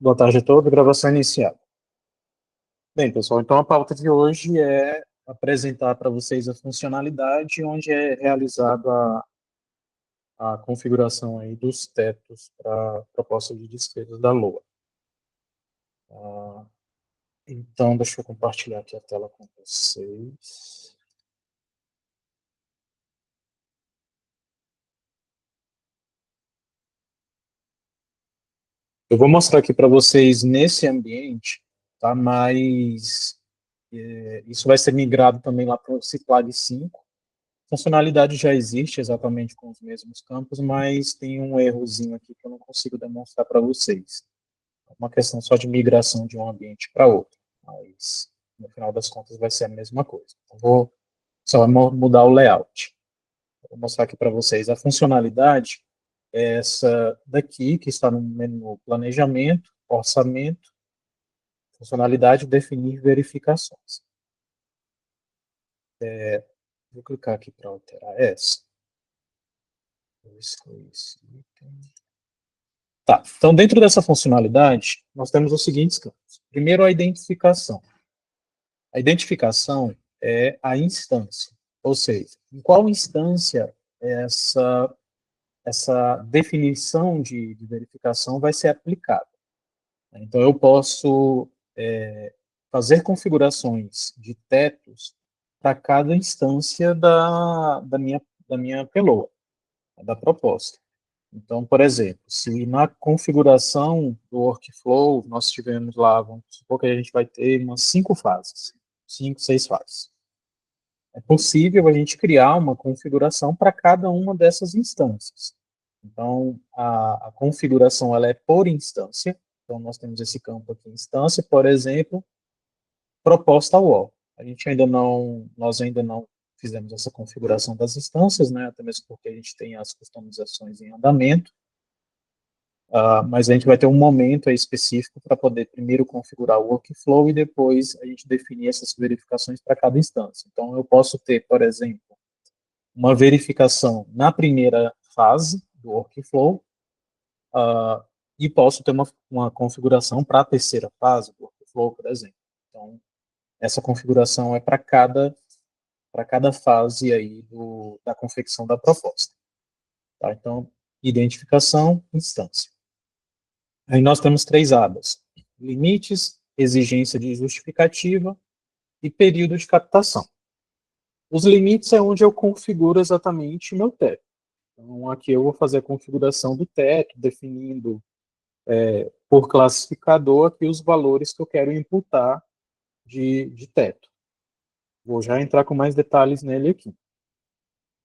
Boa tarde a todos, gravação iniciada. Bem, pessoal, então a pauta de hoje é apresentar para vocês a funcionalidade onde é realizada a configuração aí dos tetos para a proposta de despesas da LOA. Então, deixa eu compartilhar aqui a tela com vocês. Eu vou mostrar aqui para vocês nesse ambiente, tá? Mas isso vai ser migrado também lá para o Ciclag 5. A funcionalidade já existe exatamente com os mesmos campos, mas tem um errozinho aqui que eu não consigo demonstrar para vocês. É uma questão só de migração de um ambiente para outro, mas no final das contas vai ser a mesma coisa. Então, vou só mudar o layout. Vou mostrar aqui para vocês. A funcionalidade é essa daqui, que está no menu Planejamento, Orçamento, funcionalidade Definir Verificações. Vou clicar aqui para alterar essa. Vou excluir esse item. Tá, então dentro dessa funcionalidade, nós temos os seguintes campos. Primeiro, a identificação. A identificação é a instância, ou seja, em qual instância essa definição de verificação vai ser aplicada. Então, eu posso fazer configurações de tetos para cada instância da minha peloa, da proposta. Então, por exemplo, se na configuração do workflow nós tivermos lá, vamos supor que a gente vai ter umas 5 fases, 5, 6 fases. É possível a gente criar uma configuração para cada uma dessas instâncias. Então, a configuração ela é por instância. Então, nós temos esse campo aqui, instância, por exemplo, proposta wall. Nós ainda não fizemos essa configuração das instâncias, né, até mesmo porque a gente tem as customizações em andamento. Mas a gente vai ter um momento aí específico para poder primeiro configurar o workflow e depois a gente definir essas verificações para cada instância. Então, eu posso ter, por exemplo, uma verificação na primeira fase do workflow e posso ter uma configuração para a terceira fase do workflow, por exemplo. Então, essa configuração é para cada fase aí da confecção da proposta. Tá? Então, identificação, instância. Aí nós temos 3 abas: limites, exigência de justificativa e período de captação. Os limites é onde eu configuro exatamente o meu teto. Então, aqui eu vou fazer a configuração do teto, definindo por classificador aqui os valores que eu quero imputar de teto. Vou já entrar com mais detalhes nele aqui.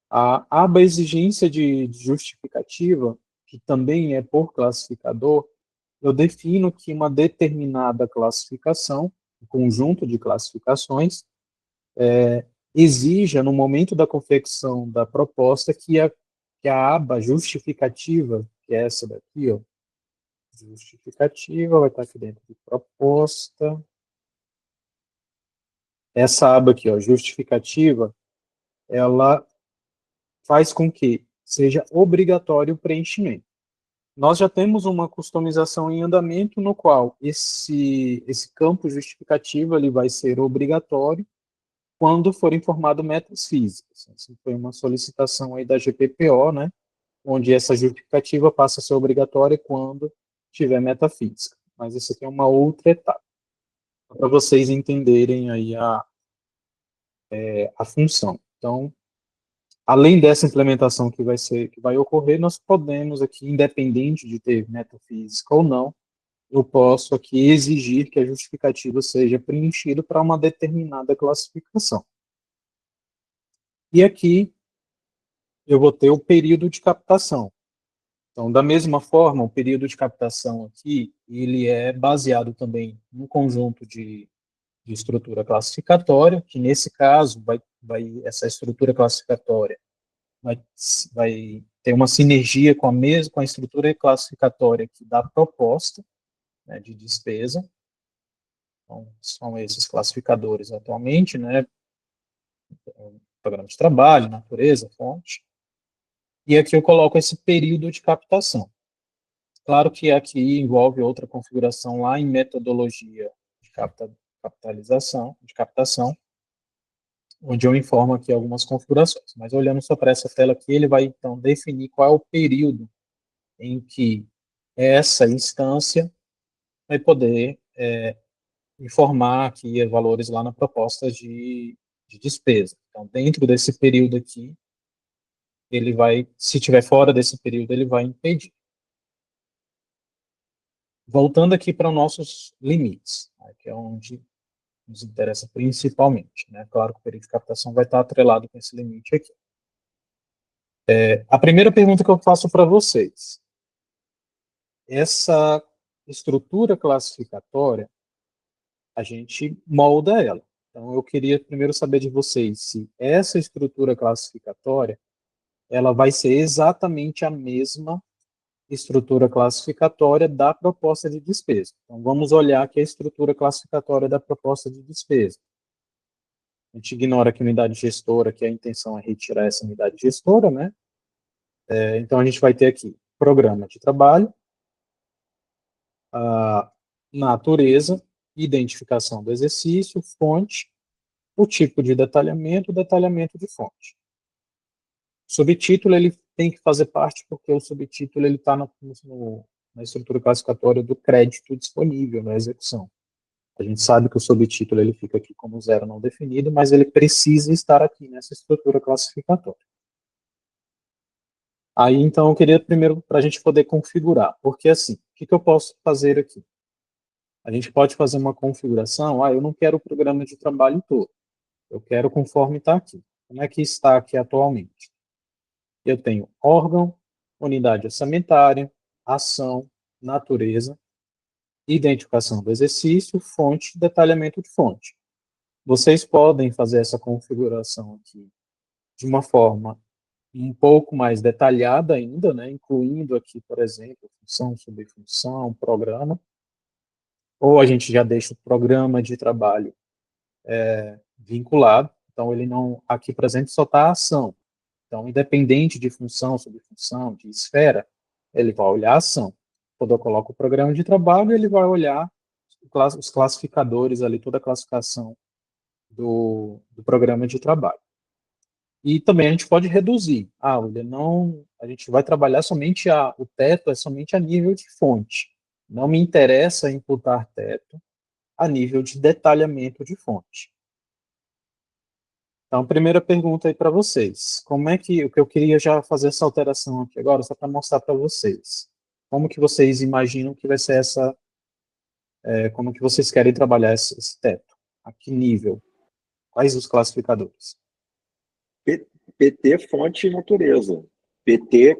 A aba exigência de justificativa, que também é por classificador, eu defino que uma determinada classificação, um conjunto de classificações, exija, no momento da confecção da proposta, que a aba justificativa, que é essa daqui, ó, justificativa, vai estar aqui dentro de proposta. Essa aba aqui, ó, justificativa, ela faz com que seja obrigatório o preenchimento. Nós já temos uma customização em andamento no qual esse campo justificativo ele vai ser obrigatório quando for informado metas físicas. Essa foi uma solicitação aí da GPPO, né, onde essa justificativa passa a ser obrigatória quando tiver meta física. Mas isso aqui é uma outra etapa, para vocês entenderem aí a função. Então, além dessa implementação que vai ocorrer, nós podemos aqui, independente de ter meta física ou não, eu posso aqui exigir que a justificativa seja preenchida para uma determinada classificação. E aqui eu vou ter o período de captação. Então, da mesma forma, o período de captação aqui, ele é baseado também no conjunto de estrutura classificatória, que nesse caso, essa estrutura classificatória vai ter uma sinergia com a estrutura classificatória aqui da proposta, né, de despesa. Então, são esses classificadores atualmente, né, programa de trabalho, natureza, fonte. E aqui eu coloco esse período de captação. Claro que aqui envolve outra configuração lá em metodologia de captação, onde eu informo aqui algumas configurações. Mas olhando só para essa tela aqui, ele vai então definir qual é o período em que essa instância vai poder informar aqui valores lá na proposta de despesa. Então, dentro desse período aqui, ele vai, se tiver fora desse período, ele vai impedir. Voltando aqui para os nossos limites, né, que é onde nos interessa principalmente, né? Claro que o período de captação vai estar atrelado com esse limite aqui. A primeira pergunta que eu faço para vocês, essa estrutura classificatória, a gente molda ela. Então, eu queria primeiro saber de vocês se essa estrutura classificatória, ela vai ser exatamente a mesma estrutura classificatória da proposta de despesa. Então, vamos olhar aqui a estrutura classificatória da proposta de despesa. A gente ignora aqui a unidade gestora, que a intenção é retirar essa unidade gestora, né? Então, a gente vai ter aqui programa de trabalho, a natureza, identificação do exercício, fonte, o tipo de detalhamento, detalhamento de fonte. Subtítulo, ele tem que fazer parte, porque o subtítulo ele está na estrutura classificatória do crédito disponível na execução. A gente sabe que o subtítulo ele fica aqui como zero não definido, mas ele precisa estar aqui nessa estrutura classificatória. Aí, então, eu queria primeiro, para a gente poder configurar, porque assim, o que eu posso fazer aqui? A gente pode fazer uma configuração, eu não quero o programa de trabalho todo, eu quero conforme está aqui. Como é que está aqui atualmente? Eu tenho órgão, unidade orçamentária, ação, natureza, identificação do exercício, fonte, detalhamento de fonte. Vocês podem fazer essa configuração aqui de uma forma um pouco mais detalhada ainda, né, incluindo aqui, por exemplo, função, subfunção, programa, ou a gente já deixa o programa de trabalho vinculado, então ele não, aqui, por exemplo, só está a ação. Então, independente de função, subfunção, de esfera, ele vai olhar a ação. Quando eu coloco o programa de trabalho, ele vai olhar os classificadores ali, toda a classificação do programa de trabalho. E também a gente pode reduzir. Olha, não, a gente vai trabalhar somente o teto é somente a nível de fonte. Não me interessa imputar teto a nível de detalhamento de fonte. Então, primeira pergunta aí para vocês. Como é que, o que eu queria já fazer essa alteração aqui agora, só para mostrar para vocês. Como que vocês imaginam que vai ser como que vocês querem trabalhar esse teto? A que nível? Quais os classificadores? PT, fonte e natureza. PT,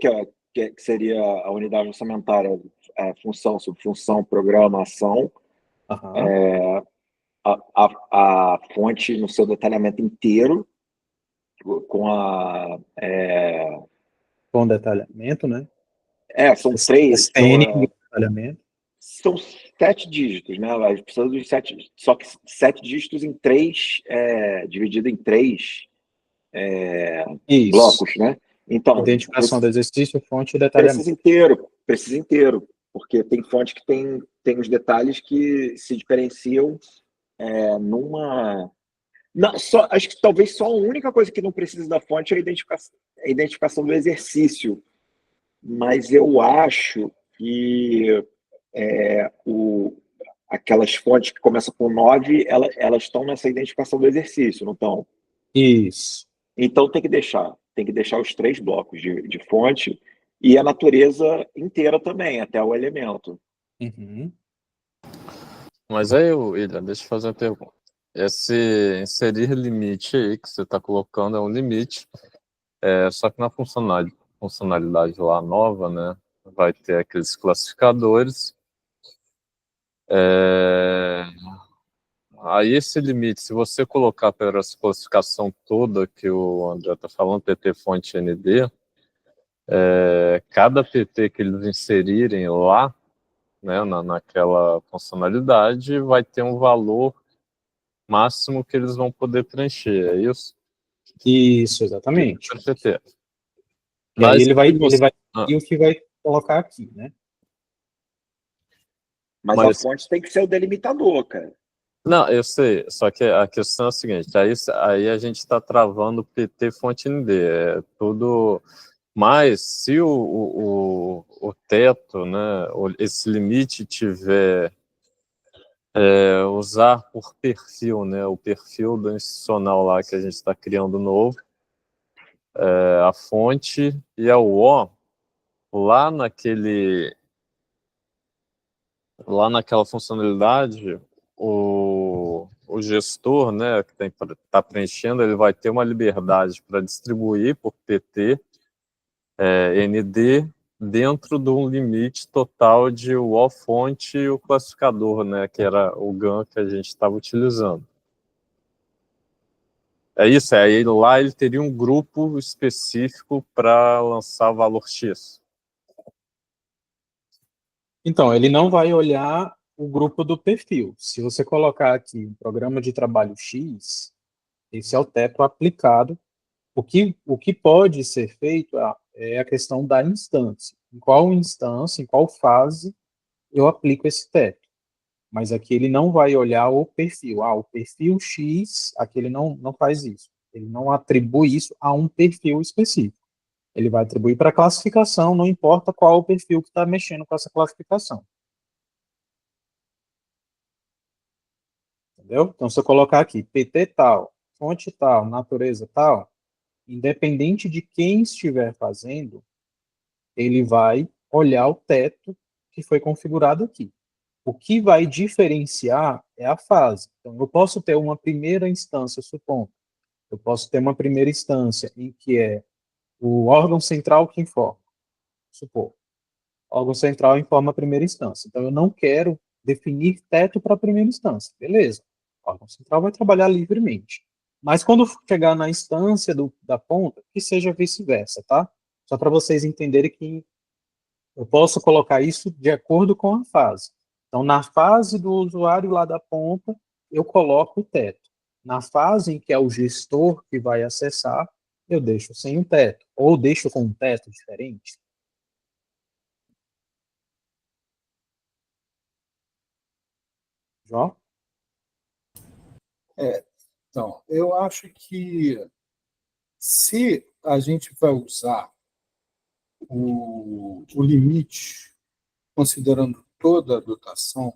que seria a unidade orçamentária, função, subfunção, programa, ação. Uhum. A fonte no seu detalhamento inteiro, Com detalhamento, né? São três. Detalhamento. São 7 dígitos, né? A gente precisa dos 7, só que 7 dígitos em 3, dividido em 3 blocos, né? Então, identificação do exercício, fonte e detalhamento. Precisa inteiro, porque tem fonte que tem os detalhes que se diferenciam numa... Não, acho que talvez só a única coisa que não precisa da fonte é a identificação do exercício. Mas eu acho que aquelas fontes que começam com 9, elas estão nessa identificação do exercício, não estão? Isso. Então tem que deixar os 3 blocos de fonte e a natureza inteira também, até o elemento. Uhum. Mas aí, William, deixa eu fazer uma pergunta. Esse inserir limite aí que você está colocando é um limite, só que na funcionalidade lá nova, né, vai ter aqueles classificadores. Aí esse limite, se você colocar pela essa classificação toda que o André está falando, PT, fonte, ND, cada PT que eles inserirem lá, né, naquela funcionalidade, vai ter um valor máximo que eles vão poder preencher, é isso? Isso, exatamente. PT. E aí ele vai e o que vai colocar aqui, né? Mas a fonte tem que ser o delimitador, cara. Não, eu sei, só que a questão é a seguinte, aí a gente está travando PT fonte ND, é tudo... Mas se o teto, né, esse limite tiver usar por perfil, né, o perfil do institucional lá que a gente está criando novo, a fonte e a UO, lá naquela funcionalidade, o gestor, né, que está preenchendo, ele vai ter uma liberdade para distribuir por PT, ND, dentro de um limite total de UO fonte e o classificador, né, que era o GAN que a gente estava utilizando. É isso, aí lá ele teria um grupo específico para lançar valor X. Então, ele não vai olhar o grupo do perfil. Se você colocar aqui um programa de trabalho X, esse é o teto aplicado. O que pode ser feito é a questão da instância. Em qual instância, em qual fase eu aplico esse teto. Mas aqui ele não vai olhar o perfil. O perfil X, aqui ele não faz isso. Ele não atribui isso a um perfil específico. Ele vai atribuir para a classificação, não importa qual o perfil que está mexendo com essa classificação. Entendeu? Então, se eu colocar aqui PT tal, fonte tal, natureza tal, independente de quem estiver fazendo, ele vai olhar o teto que foi configurado aqui. O que vai diferenciar é a fase. Então, eu posso ter uma primeira instância, supondo. Eu posso ter uma primeira instância em que é o órgão central que informa. Supor. O órgão central informa a primeira instância. Então, eu não quero definir teto para a primeira instância. Beleza. O órgão central vai trabalhar livremente. Mas quando chegar na instância da ponta, que seja vice-versa, tá? Só para vocês entenderem que eu posso colocar isso de acordo com a fase. Então, na fase do usuário lá da ponta, eu coloco o teto. Na fase em que é o gestor que vai acessar, eu deixo sem o teto. Ou deixo com um teto diferente. João? Então, eu acho que se a gente vai usar o limite, considerando toda a dotação,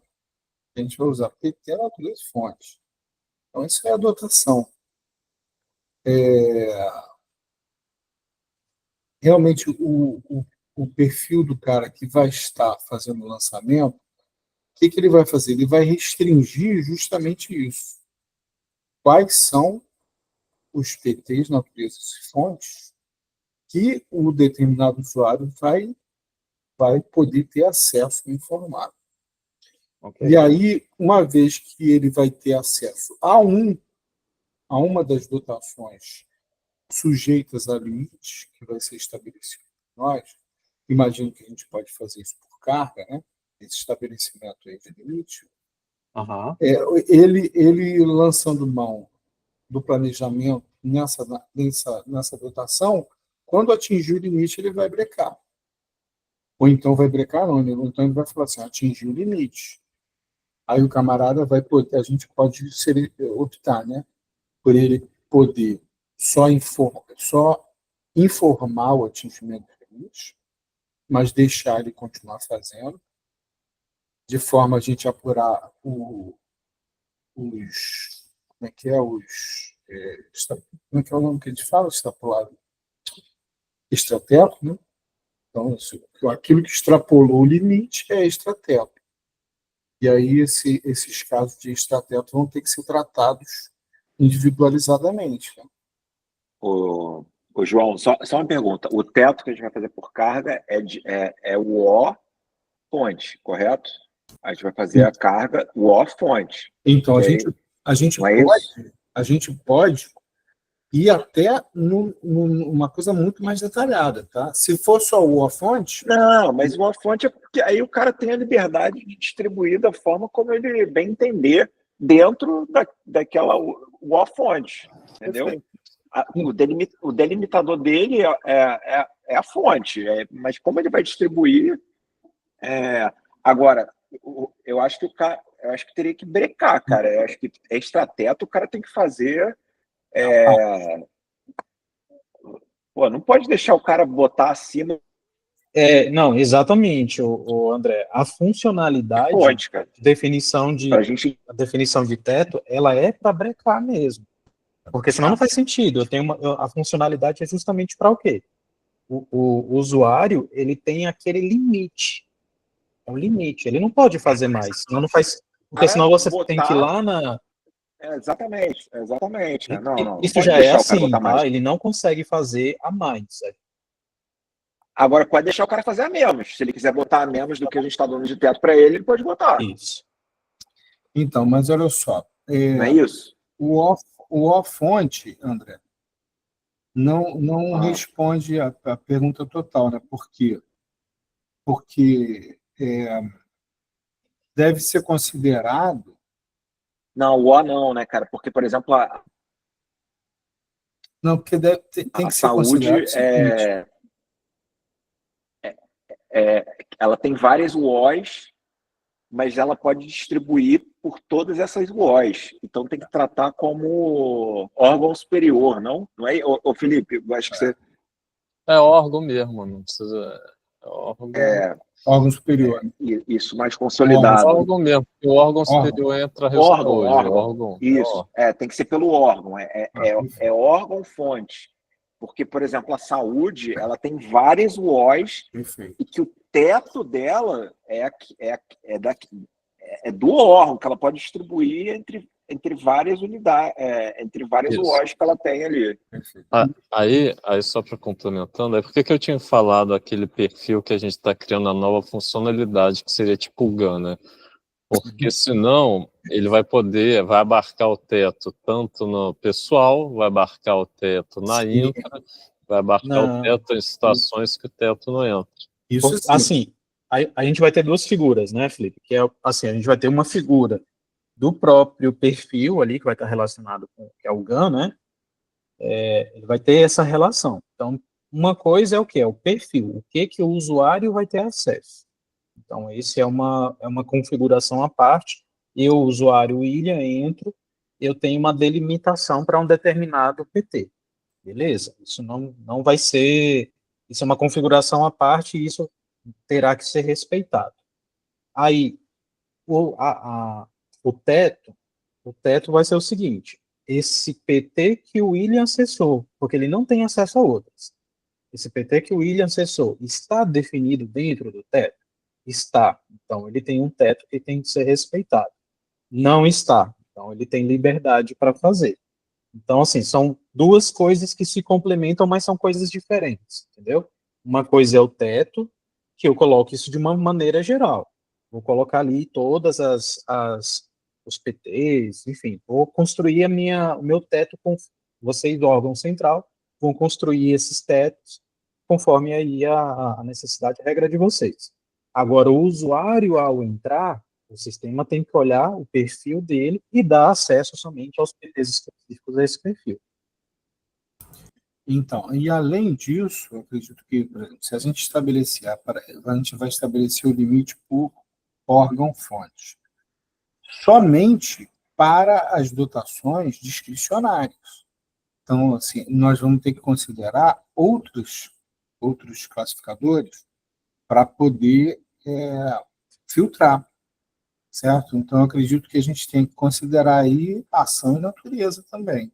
a gente vai usar PT, natureza e fonte. Então, isso é a dotação. Realmente, o perfil do cara que vai estar fazendo o lançamento, o que ele vai fazer? Ele vai restringir justamente isso. Quais são os PTs, naturezas e fontes, que o determinado usuário vai poder ter acesso informado. Okay. E aí, uma vez que ele vai ter acesso a uma das dotações sujeitas a limites, que vai ser estabelecido por nós, imagino que a gente pode fazer isso por carga, né? Esse estabelecimento aí de limite, ele lançando mão do planejamento nessa dotação, quando atingir o limite, ele vai brecar. Ou então vai brecar, não, então ele vai falar assim, atingiu o limite. Aí o camarada vai poder, a gente pode optar, né, por ele poder só informar o atingimento do limite, mas deixar ele continuar fazendo, de forma a gente apurar como é que é como é que é o nome que a gente fala? Extrapolado. Extrateto, né? Então, aquilo que extrapolou o limite é extrateto. E aí esses casos de extrateto vão ter que ser tratados individualizadamente. Né? O João, só uma pergunta. O teto que a gente vai fazer por carga é o O fonte, correto? A gente vai fazer a carga o O fonte. Então, a gente pode ir até numa coisa muito mais detalhada, tá? Se for só o fonte... Não, mas o fonte é porque aí o cara tem a liberdade de distribuir da forma como ele bem entender dentro daquela o fonte, entendeu? O delimitador dele é a fonte, mas como ele vai distribuir... Agora, eu acho que eu acho que teria que brecar, cara. Eu acho que extrateto o cara tem que fazer. Pô, não pode deixar o cara botar acima Não, exatamente, o André. A de funcionalidade, fonte, cara. Pra gente. a definição de teto, ela é para brecar mesmo. Porque senão não faz sentido. A funcionalidade é justamente para o quê? O usuário, ele tem aquele limite. É um limite. Ele não pode fazer mais. Senão não faz. Porque senão você tem que ir Botar. lá na. Exatamente, exatamente. Não Isso pode já é deixar o cara assim, botar mais. tá? Ele não consegue fazer a mais. Agora, pode deixar o cara fazer a menos. Se ele quiser botar a menos do que a gente está dando de teto para ele, ele pode botar. Isso. Então, mas olha só, Não é isso? o fonte, André, não responde a pergunta total, né? Por quê? Porque deve ser considerado. Não, o O não, né, cara? Porque, por exemplo, Não, porque tem que ser saúde considerado o seguinte. ela tem várias UOs, mas ela pode distribuir por todas essas UOs. Então tem que tratar como órgão superior, não? Não é, ô Felipe? Eu acho que você. É órgão mesmo, não precisa. É órgão. Órgão superior. Isso mais consolidado. Órgão mesmo, porque o órgão superior entra órgão, hoje. órgão. Isso. Tem que ser pelo órgão. É órgão-fonte. Porque, por exemplo, a saúde, ela tem várias UOs e que o teto dela é do órgão, que ela pode distribuir entre várias unidades, entre várias UOs que ela tem ali. Aí só para complementando, por que eu tinha falado aquele perfil que a gente está criando a nova funcionalidade, que seria tipo o GAN, né? Porque senão ele vai abarcar o teto tanto no pessoal, vai abarcar o teto na infra, vai abarcar o teto em situações que o teto não entra. Isso assim, a gente vai ter duas figuras, né, Felipe? Que é assim, a gente vai ter uma figura do próprio perfil ali, que vai estar relacionado com que é o GAN, né? Ele vai ter essa relação. Então, uma coisa é o que? É o perfil, o que o usuário vai ter acesso. Então, esse é uma configuração à parte. Eu, usuário William, entro, eu tenho uma delimitação para um determinado PT. Beleza? Isso não vai ser... Isso é uma configuração à parte e isso terá que ser respeitado. Aí, o teto vai ser o seguinte, esse PT que o William acessou, porque ele não tem acesso a outras. Esse PT que o William acessou está definido dentro do teto? Está. Então, ele tem um teto que tem que ser respeitado. Não está. Então, ele tem liberdade para fazer. Então, assim, são duas coisas que se complementam, mas são coisas diferentes, entendeu? Uma coisa é o teto, que eu coloco isso de uma maneira geral. Vou colocar ali todas os PTs, enfim, vou construir o meu teto com vocês do órgão central, vão construir esses tetos conforme aí a necessidade e a regra de vocês. Agora, o usuário, ao entrar, o sistema tem que olhar o perfil dele e dar acesso somente aos PTs específicos a esse perfil. Então, e além disso, eu acredito que, por exemplo, se a gente estabelecer, a gente vai estabelecer o limite por órgão-fonte, somente para as dotações discricionárias. Então, assim, nós vamos ter que considerar outros classificadores para poder filtrar, certo? Então, eu acredito que a gente tem que considerar aí ação e natureza também,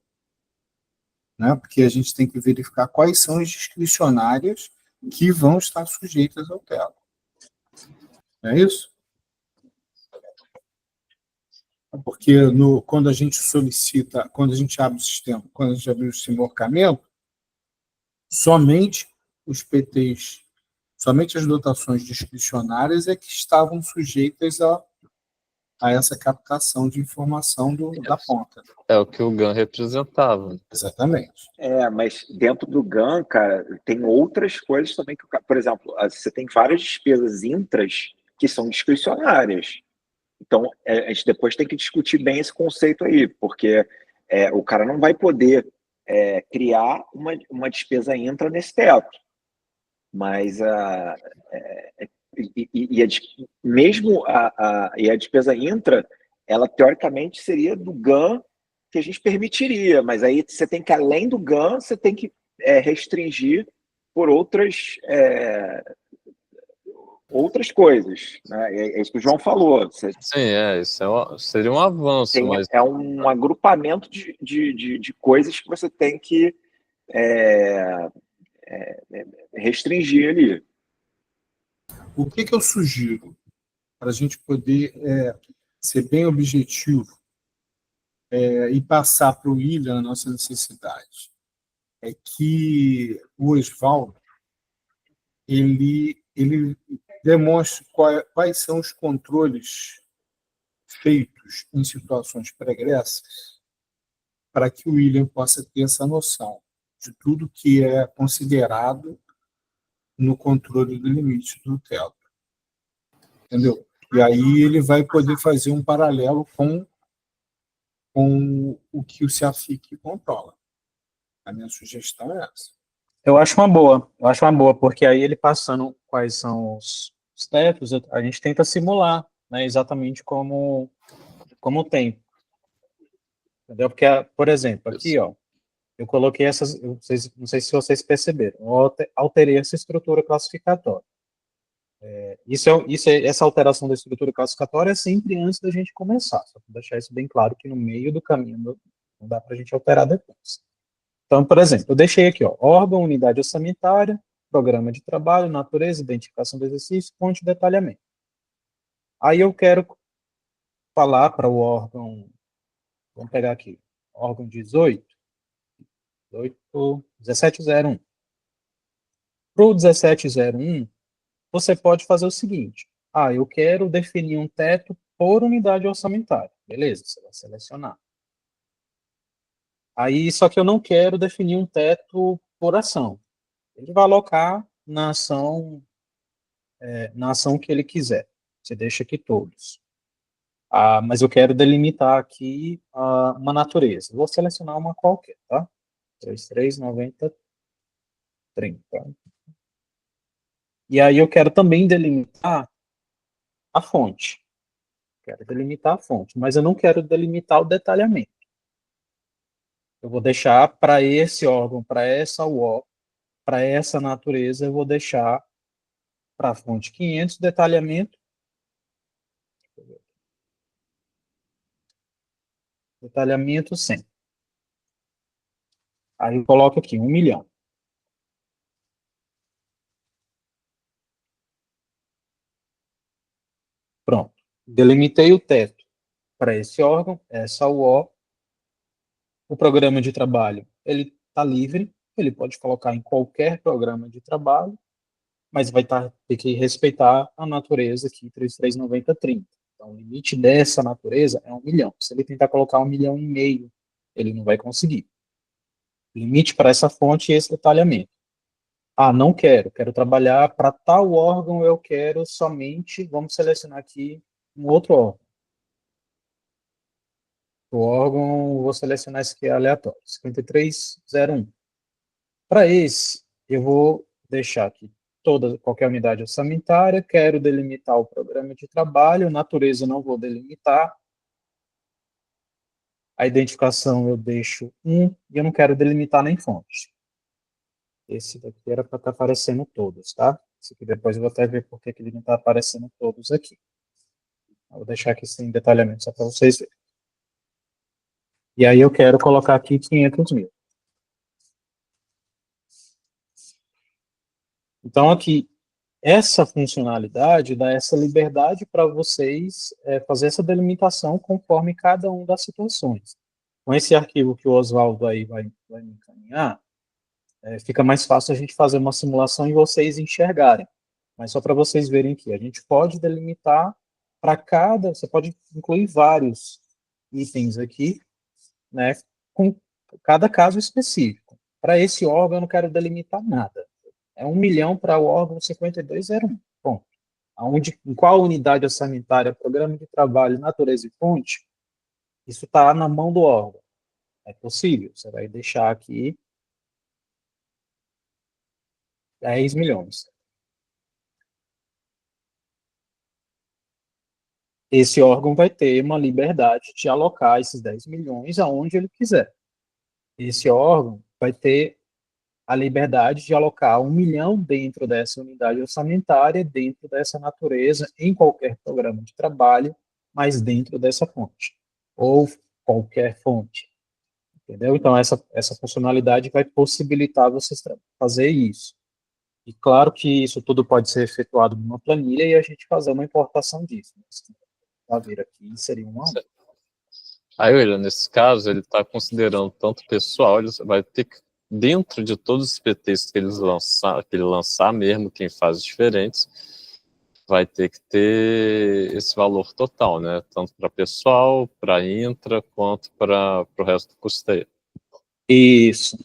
né? Porque a gente tem que verificar quais são as discricionárias que vão estar sujeitas ao teto. Não é isso? Porque quando a gente solicita, quando a gente abre o sistema, quando a gente abre o sistema de orçamento, somente os PTs, somente as dotações discricionárias é que estavam sujeitas a essa captação de informação da ponta. É o que o GAN representava. Exatamente. Mas dentro do GAN, cara, tem outras coisas também que, por exemplo, você tem várias despesas intras que são discricionárias. Então, a gente depois tem que discutir bem esse conceito aí, porque o cara não vai poder criar uma despesa intra nesse teto. Mas mesmo e a despesa intra, ela teoricamente seria do GAN que a gente permitiria, mas aí você tem que, além do GAN, você tem que restringir por outras coisas, né? É isso que o João falou. Você Sim, isso seria um avanço, tem, mas é um agrupamento de coisas que você tem que restringir ali. O que eu sugiro para a gente poder ser bem objetivo e passar para o William a nossa necessidade? É que o Oswaldo ele demonstre quais são os controles feitos em situações pregressas para que o William possa ter essa noção de tudo que é considerado no controle do limite do teto. Entendeu? E aí ele vai poder fazer um paralelo com o que o CEAFIC controla. A minha sugestão é essa. Eu acho uma boa, porque aí ele passando quais são os tetos, a gente tenta simular, né, exatamente como tem, entendeu? Porque, por exemplo, aqui, ó, eu coloquei essas, não sei se vocês perceberam, eu alterei essa estrutura classificatória. Essa alteração da estrutura classificatória é sempre antes da gente começar, só para deixar isso bem claro que no meio do caminho não dá para a gente alterar depois. Então, por exemplo, eu deixei aqui, ó, órgão, unidade orçamentária, programa de trabalho, natureza, identificação do exercício, fonte de detalhamento. Aí eu quero falar para o órgão, vamos pegar aqui, órgão 1701. Para o 1701, você pode fazer o seguinte, eu quero definir um teto por unidade orçamentária. Beleza, você vai selecionar. Aí, só que eu não quero definir um teto por ação. Ele vai alocar na ação que ele quiser. Você deixa aqui todos. Mas eu quero delimitar aqui uma natureza. Vou selecionar uma qualquer, tá? 3390 30. E aí eu quero também delimitar a fonte. Quero delimitar a fonte, mas eu não quero delimitar o detalhamento. Eu vou deixar para esse órgão, para essa UO, para essa natureza, eu vou deixar para a fonte 500, detalhamento 100. Aí eu coloco aqui 1 milhão. Pronto. Delimitei o teto para esse órgão, essa UO. O programa de trabalho, ele está livre, ele pode colocar em qualquer programa de trabalho, mas vai ter que respeitar a natureza aqui, 339030. Então, o limite dessa natureza é 1 milhão. Se ele tentar colocar 1,5 milhão, ele não vai conseguir. Limite para essa fonte e esse detalhamento. Não quero trabalhar para tal órgão, eu quero somente, vamos selecionar aqui um outro órgão. O órgão, vou selecionar esse aqui aleatório, 5301. Para esse, eu vou deixar aqui qualquer unidade orçamentária, quero delimitar o programa de trabalho, natureza não vou delimitar, a identificação eu deixo 1, e eu não quero delimitar nem fonte. Esse daqui era para estar aparecendo todos, tá? Esse aqui depois eu vou até ver por que ele não está aparecendo todos aqui. Eu vou deixar aqui sem detalhamento, só para vocês verem. E aí eu quero colocar aqui 500 mil. Então, aqui, essa funcionalidade dá essa liberdade para vocês fazer essa delimitação conforme cada uma das situações. Com esse arquivo que o Oswaldo aí vai me encaminhar, fica mais fácil a gente fazer uma simulação e vocês enxergarem. Mas só para vocês verem que a gente pode delimitar para você pode incluir vários itens aqui, né, com cada caso específico. Para esse órgão, eu não quero delimitar nada. É 1 milhão para o órgão 5201. Bom, em qual unidade orçamentária, programa de trabalho, natureza e fonte, isso está na mão do órgão. É possível. Você vai deixar aqui 10 milhões. esse órgão vai ter uma liberdade de alocar esses 10 milhões aonde ele quiser. Esse órgão vai ter a liberdade de alocar 1 milhão dentro dessa unidade orçamentária, dentro dessa natureza, em qualquer programa de trabalho, mas dentro dessa fonte, ou qualquer fonte, entendeu? Então, essa funcionalidade vai possibilitar vocês fazer isso. E claro que isso tudo pode ser efetuado numa planilha e a gente fazer uma importação disso. Para vir aqui seria uma. Aí, olha, nesse caso, ele está considerando tanto pessoal, ele vai ter que, dentro de todos os PTs que ele lançar mesmo, quem faz diferentes, vai ter que ter esse valor total, né? Tanto para pessoal, para intra, quanto para o resto do custeio. Isso.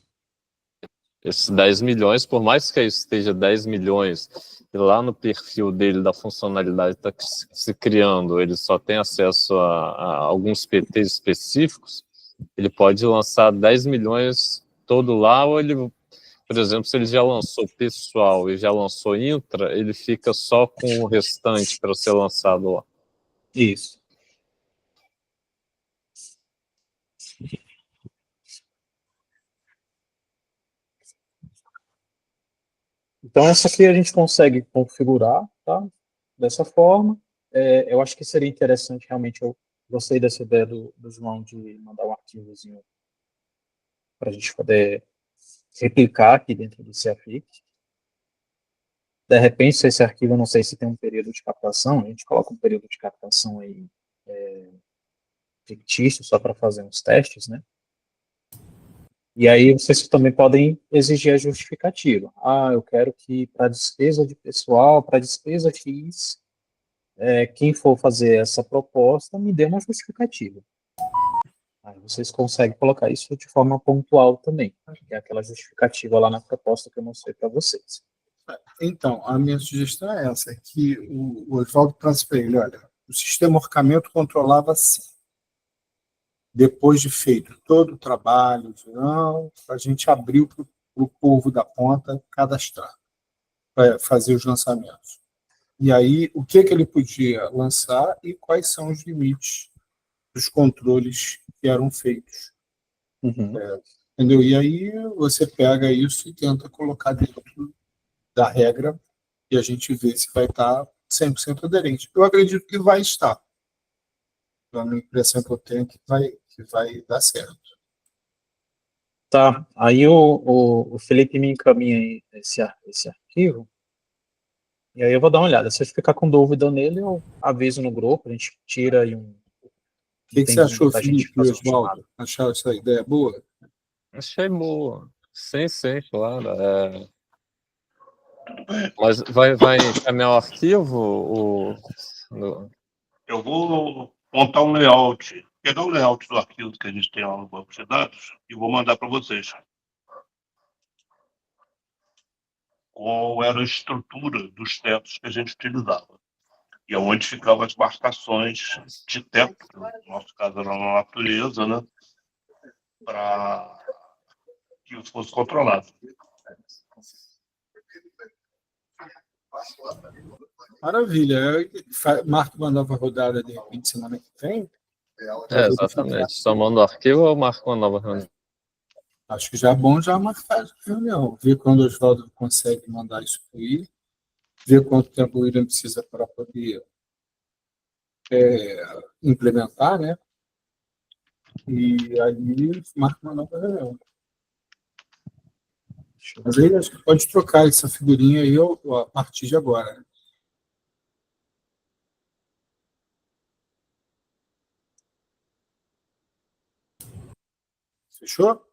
Esses 10 milhões, por mais que esteja 10 milhões, e lá no perfil dele, da funcionalidade está se criando, ele só tem acesso a alguns PTs específicos, ele pode lançar 10 milhões todo lá, ou ele, por exemplo, se ele já lançou pessoal e já lançou intra, ele fica só com o restante para ser lançado lá. Isso. Então, essa aqui a gente consegue configurar, tá? Dessa forma. Eu acho que seria interessante, realmente, eu gostei dessa ideia do João de mandar um arquivozinho para a gente poder replicar aqui dentro do CFI. De repente, se esse arquivo, eu não sei se tem um período de captação, a gente coloca um período de captação aí fictício, só para fazer uns testes, né? E aí vocês também podem exigir a justificativa. Eu quero que para despesa de pessoal, para despesa X, quem for fazer essa proposta me dê uma justificativa. Aí vocês conseguem colocar isso de forma pontual também, que é aquela justificativa lá na proposta que eu mostrei para vocês. Então, a minha sugestão é essa, que o Oswaldo traz para ele, olha, o sistema orçamento controlava assim. Depois de feito todo o trabalho, a gente abriu para o povo da ponta cadastrar, para fazer os lançamentos. E aí, o que ele podia lançar e quais são os limites dos controles que eram feitos. Uhum. Entendeu? E aí você pega isso e tenta colocar dentro da regra e a gente vê se vai estar 100% aderente. Eu acredito que vai estar. A minha impressão que eu tenho é que vai dar certo. Tá, aí o Felipe me encaminha aí esse arquivo, e aí eu vou dar uma olhada. Se eu ficar com dúvida nele, eu aviso no grupo, a gente tira aí um O que você tempinho achou, para a gente Felipe e fazer uma chamada. Oswaldo? Acharam essa ideia boa? Achei boa. Sim, claro. Mas vai encaminhar o arquivo? Eu vou montar um layout, pegar o layout do arquivo que a gente tem lá no banco de dados e vou mandar para vocês. Qual era a estrutura dos tetos que a gente utilizava. E onde ficavam as marcações de teto, que no nosso caso era na natureza, né? Para que isso fosse controlado. Maravilha. Marco uma nova rodada de repente semana que vem. Exatamente. Só manda o arquivo ou marca uma nova reunião? Acho que já é bom já marcar a reunião. Ver quando o Oswaldo consegue mandar isso para ele. Ver quanto tempo o William precisa para poder implementar, né? E aí marca uma nova reunião. Mas aí acho que pode trocar essa figurinha aí a partir de agora. Né? Fechou?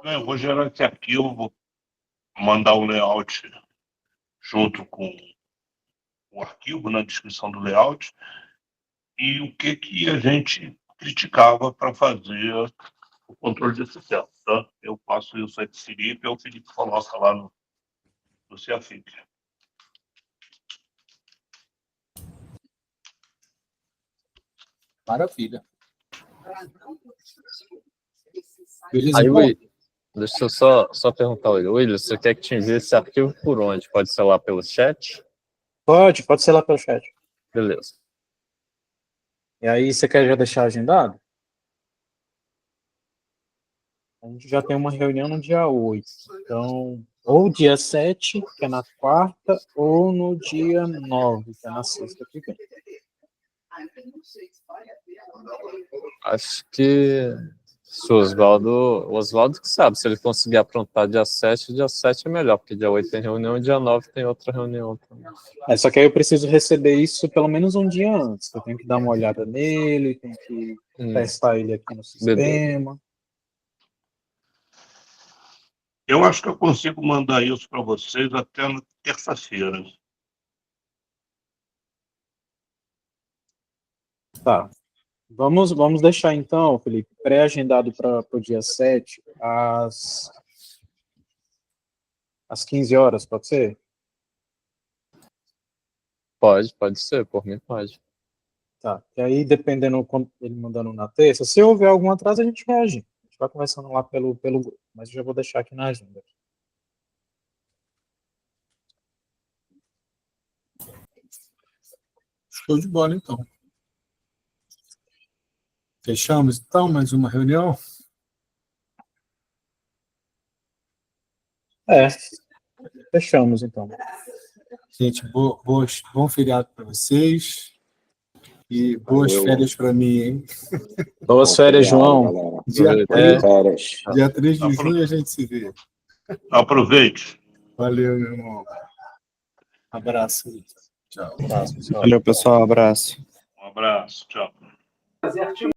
Eu vou gerar esse arquivo, vou mandar o layout junto com o arquivo, na descrição do layout, e o que a gente criticava para fazer o controle desse céu. Tá? Eu passo isso aí para o Felipe, e o Felipe coloca lá no CFIC. Maravilha. Beleza, Aí, então? Deixa eu só perguntar, William, você quer que te envie esse arquivo por onde? Pode ser lá pelo chat? Pode ser lá pelo chat. Beleza. E aí, você quer já deixar agendado? A gente já tem uma reunião no dia 8. Então, ou dia 7, que é na quarta, ou no dia 9, que é na sexta que vem. Acho que se o Oswaldo que sabe, se ele conseguir aprontar dia 7 é melhor, porque dia 8 tem reunião e dia 9 tem outra reunião também. Só que aí eu preciso receber isso pelo menos um dia antes. Eu tenho que dar uma olhada nele, tenho que testar ele aqui no sistema. Eu acho que eu consigo mandar isso para vocês até na terça-feira. Tá. Vamos deixar então, Felipe, pré-agendado para o dia 7, às 15 horas, pode ser? Pode ser, por mim pode. Tá. E aí, dependendo quando ele mandando na terça, se houver algum atraso, a gente reage. A gente vai conversando lá pelo grupo, mas eu já vou deixar aqui na agenda. Show de bola, então. Fechamos, então, mais uma reunião? Fechamos, então. Gente, bom feriado para vocês. E boas férias para mim, hein? Boas férias, João. Dia 3 de junho a gente se vê. Aproveite. Valeu, meu irmão. Abraço. Tchau. Abraço, pessoal. Valeu, pessoal. Abraço. Um abraço. Tchau.